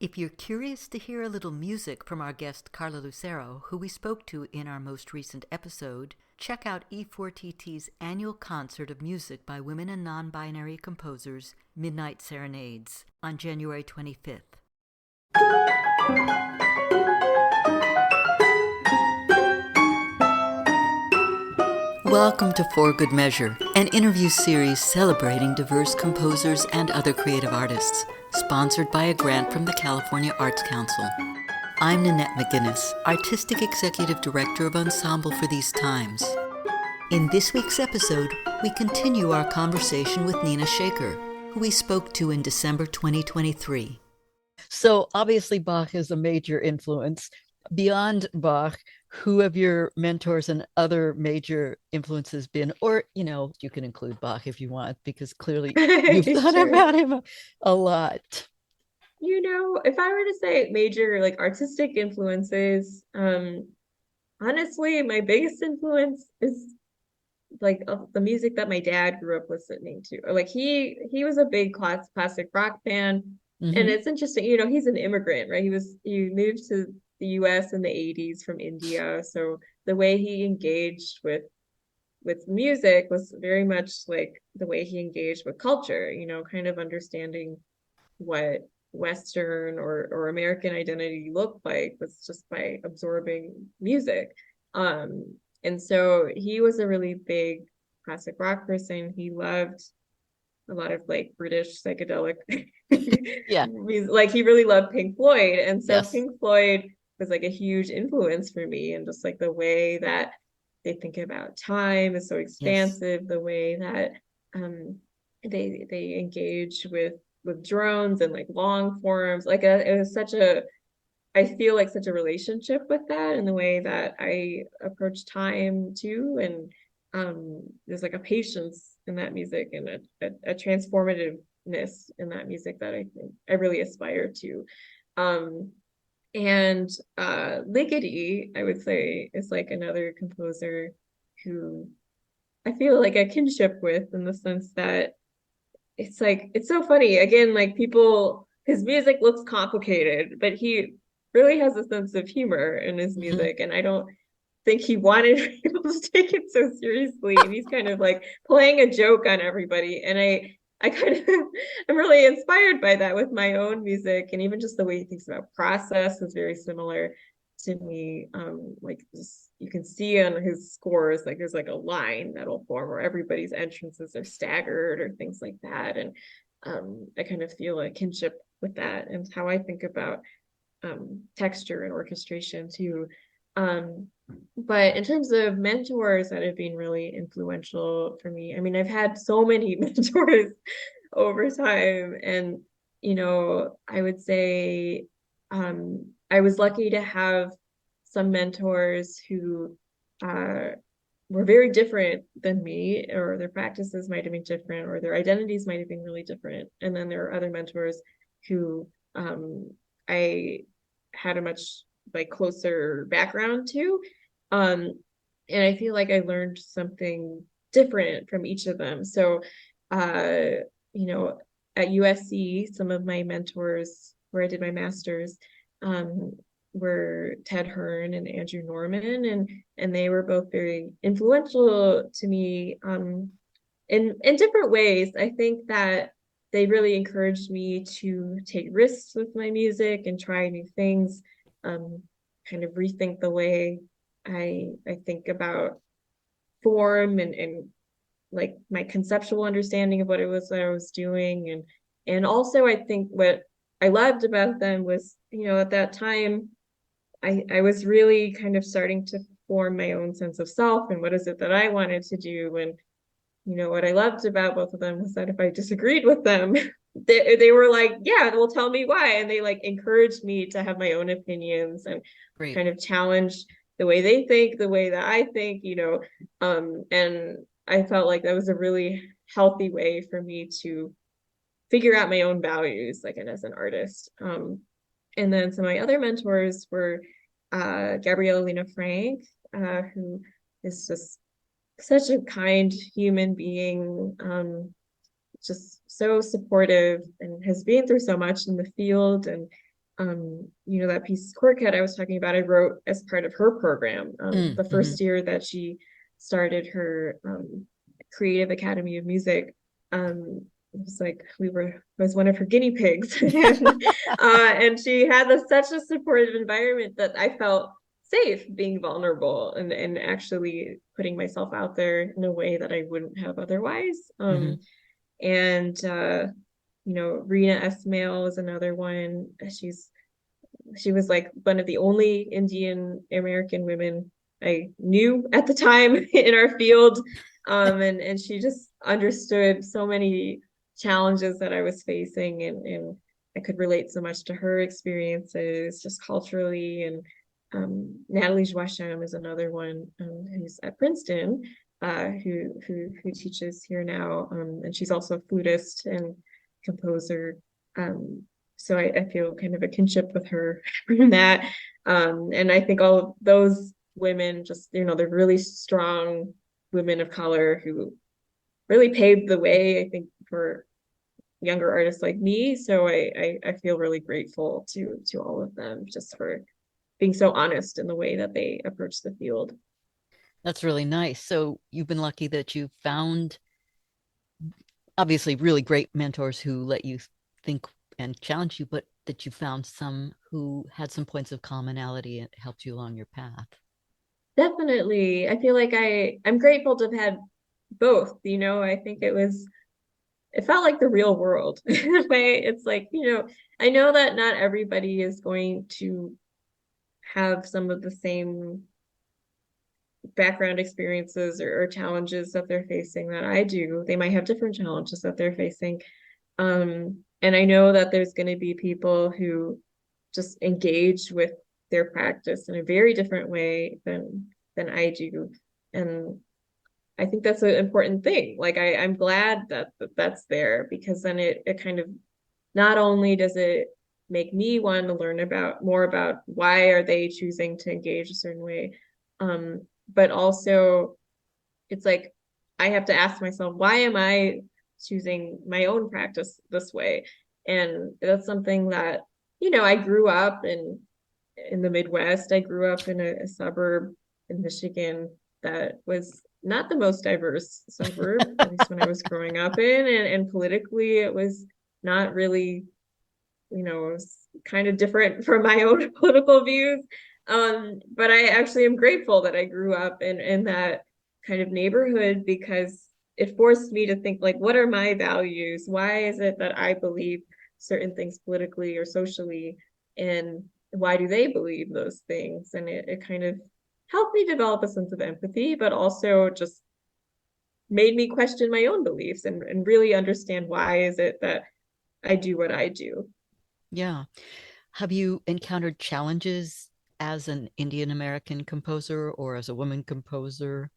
If you're curious to hear a little music from our guest Carla Lucero, who we spoke to in our most recent episode, check out E4TT's annual concert of music by women and non-binary composers, Midnight Serenades, on January 25th. Welcome to For Good Measure, an interview series celebrating diverse composers and other creative artists, sponsored by a grant from the California Arts Council. I'm Nanette McGuinness, Artistic Executive Director of Ensemble for these times. In this week's episode, we continue our conversation with Nina Shekhar, who we spoke to in December 2023. So obviously Bach is a major influence. Beyond Bach, who have your mentors and other major influences been? Or, you can include Bach if you want, because clearly you've thought about him a lot. If I were to say major artistic influences, honestly, my biggest influence is the music that my dad grew up listening to. He was a big classic rock fan. Mm-hmm. And it's interesting, he's an immigrant, right? He moved to the US in the 80s from India. So the way he engaged with music was very much like the way he engaged with culture, kind of understanding what Western or American identity looked like was just by absorbing music. And so he was a really big classic rock person. He loved a lot of British psychedelic music. He really loved Pink Floyd. And so yes. Pink Floyd was a huge influence for me, and just the way that they think about time is so expansive. Yes. The way that they engage with drones and long forms. It was I feel such a relationship with that, and the way that I approach time too. And there's a patience in that music and a transformativeness in that music that I think I really aspire to. And Ligeti, I would say, is another composer who I feel a kinship with, in the sense that it's so funny. Again, his music looks complicated, but he really has a sense of humor in his music. Mm-hmm. And I don't think he wanted people to take it so seriously. And he's kind of playing a joke on everybody. And I kind of I'm really inspired by that with my own music. And even just the way he thinks about process is very similar to me. You can see on his scores, there's a line that'll form where everybody's entrances are staggered or things like that. And I kind of feel a kinship with that, and how I think about texture and orchestration too. But in terms of mentors that have been really influential for me, I mean, I've had so many mentors over time, and I would say I was lucky to have some mentors who were very different than me, or their practices might have been different, or their identities might have been really different. And then there are other mentors who I had a much closer background to. And I feel I learned something different from each of them. So, at USC, some of my mentors where I did my master's were Ted Hearn and Andrew Norman, and they were both very influential to me in different ways. I think that they really encouraged me to take risks with my music and try new things, kind of rethink the way I think about form and my conceptual understanding of what it was that I was doing. And also I think what I loved about them was, at that time, I was really kind of starting to form my own sense of self and what is it that I wanted to do. And, what I loved about both of them was that if I disagreed with them, they were yeah, well, tell me why. And they encouraged me to have my own opinions and Great. Kind of challenge the way they think, the way that I think, and I felt that was a really healthy way for me to figure out my own values, and as an artist. And then some of my other mentors were Gabriella Lena Frank, who is just such a kind human being, just so supportive, and has been through so much in the field. And that piece Quartet I was talking about, I wrote as part of her program. The Mm-hmm. first year that she started her Creative Academy of Music, it was like was one of her guinea pigs, and she had such a supportive environment that I felt safe being vulnerable and actually putting myself out there in a way that I wouldn't have otherwise. Mm-hmm. And Rena Esmail is another one. She was like one of the only Indian American women I knew at the time in our field. And she just understood so many challenges that I was facing, and I could relate so much to her experiences just culturally. And Natalie Joachim is another one, who's at Princeton, who teaches here now, and she's also a flutist and composer. So I feel kind of a kinship with her from that. And I think all of those women just, they're really strong women of color who really paved the way, I think, for younger artists like me. So I feel really grateful to all of them just for being so honest in the way that they approach the field. That's really nice. So you've been lucky that you found obviously really great mentors who let you think and challenge you, but that you found some who had some points of commonality and helped you along your path. Definitely. I feel like I'm grateful to have had both. I think it felt like the real world in a way. It's like, I know that not everybody is going to have some of the same background experiences or challenges that they're facing that I do. They might have different challenges that they're facing. And I know that there's going to be people who just engage with their practice in a very different way than I do. And I think that's an important thing. Like I'm glad that's there, because then it kind of, not only does it make me want to learn more about why are they choosing to engage a certain way, but also it's like I have to ask myself, why am I choosing my own practice this way? And that's something that, I grew up in the Midwest. I grew up in a suburb in Michigan that was not the most diverse suburb, at least when I was growing up in, and politically it was not really, it was kind of different from my own political views. But I actually am grateful that I grew up in that kind of neighborhood, because it forced me to think, like, what are my values? Why is it that I believe certain things politically or socially? And why do they believe those things? And it kind of helped me develop a sense of empathy, but also just made me question my own beliefs and really understand why is it that I do what I do. Yeah. Have you encountered challenges as an Indian American composer or as a woman composer?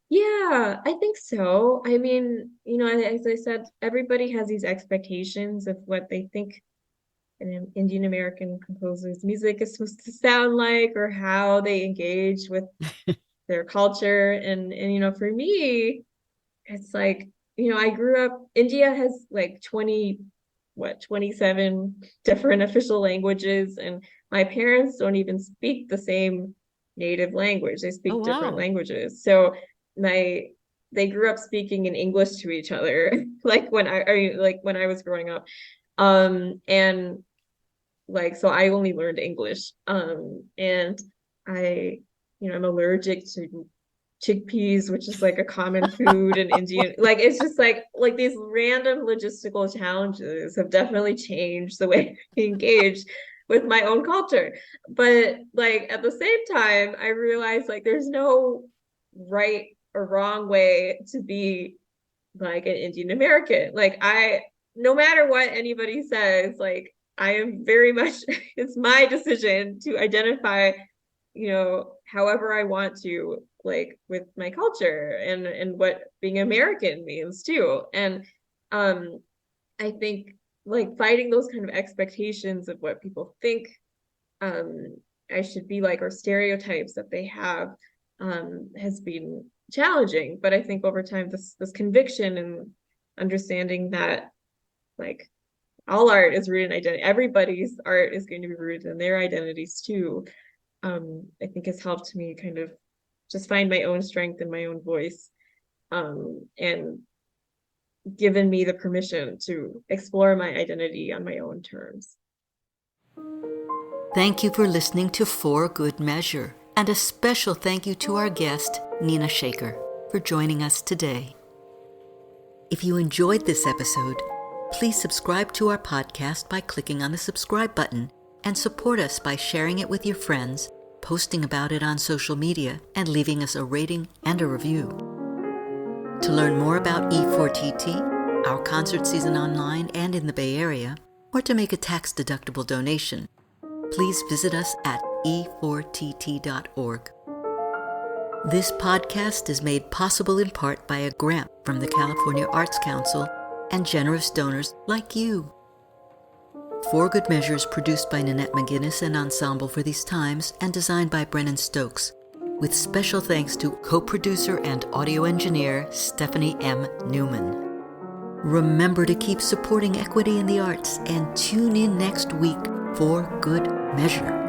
Yeah, I think so. I mean, as I said, everybody has these expectations of what they think an Indian American composer's music is supposed to sound like, or how they engage with their culture. And for me, it's like, I grew up, India has like 27 different official languages, and my parents don't even speak the same native language. They Oh, speak different wow. languages. So my they grew up speaking in English to each other, like when I was growing up. And like, so I only learned English. And I, I'm allergic to chickpeas, which is like a common food in Indian. Like, it's just like these random logistical challenges have definitely changed the way I engage with my own culture. But like at the same time, I realized like there's no right or wrong way to be like an Indian American. Like no matter what anybody says, like I am very much, it's my decision to identify, however I want to, like with my culture and what being American means too. And um, I think like fighting those kind of expectations of what people think um, I should be like, or stereotypes that they have, has been challenging. But I think over time, this conviction and understanding that like all art is rooted in identity. Everybody's art is going to be rooted in their identities too. I think has helped me kind of just find my own strength and my own voice, and given me the permission to explore my identity on my own terms. Thank you for listening to For Good Measure, and a special thank you to our guest, Nina Shekhar, for joining us today. If you enjoyed this episode, please subscribe to our podcast by clicking on the subscribe button, and support us by sharing it with your friends, posting about it on social media, and leaving us a rating and a review. To learn more about E4TT, our concert season online and in the Bay Area, or to make a tax-deductible donation, please visit us at e4tt.org. This podcast is made possible in part by a grant from the California Arts Council and generous donors like you. For Good Measure is produced by Nanette McGuinness and Ensemble for These Times and designed by Brennan Stokes, with special thanks to co-producer and audio engineer Stephanie M. Neumann. Remember to keep supporting equity in the arts and tune in next week for Good Measure.